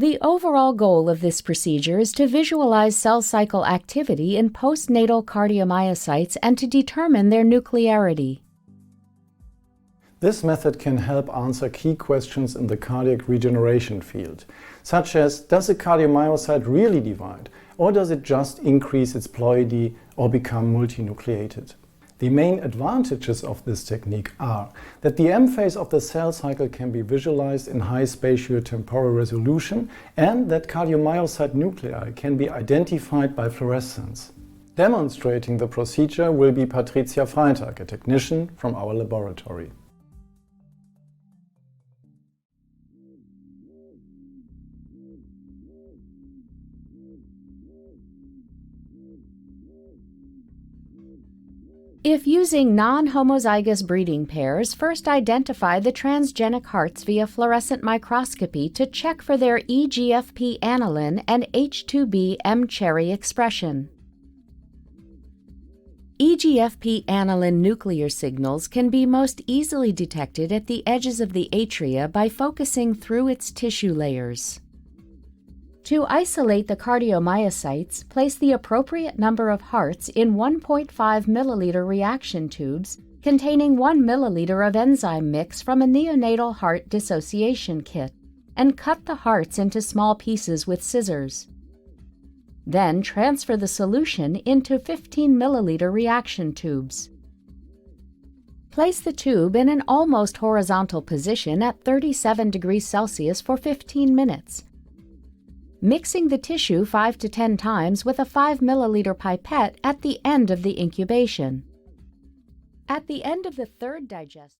The overall goal of this procedure is to visualize cell cycle activity in postnatal cardiomyocytes and to determine their nuclearity. This method can help answer key questions in the cardiac regeneration field, such as, does a cardiomyocyte really divide, or does it just increase its ploidy or become multinucleated? The main advantages of this technique are that the M phase of the cell cycle can be visualized in high spatio-temporal resolution and that cardiomyocyte nuclei can be identified by fluorescence. Demonstrating the procedure will be Patricia Freitag, a technician from our laboratory. If using non-homozygous breeding pairs, first identify the transgenic hearts via fluorescent microscopy to check for their EGFP-anillin and H2B-M-cherry expression. EGFP-anillin nuclear signals can be most easily detected at the edges of the atria by focusing through its tissue layers. To isolate the cardiomyocytes, place the appropriate number of hearts in 1.5 milliliter reaction tubes containing 1 milliliter of enzyme mix from a neonatal heart dissociation kit and cut the hearts into small pieces with scissors. Then transfer the solution into 15 milliliter reaction tubes. Place the tube in an almost horizontal position at 37 degrees Celsius for 15 minutes. Mixing the tissue 5 to 10 times with a 5 milliliter pipette at the end of the incubation. At the end of the third digestion,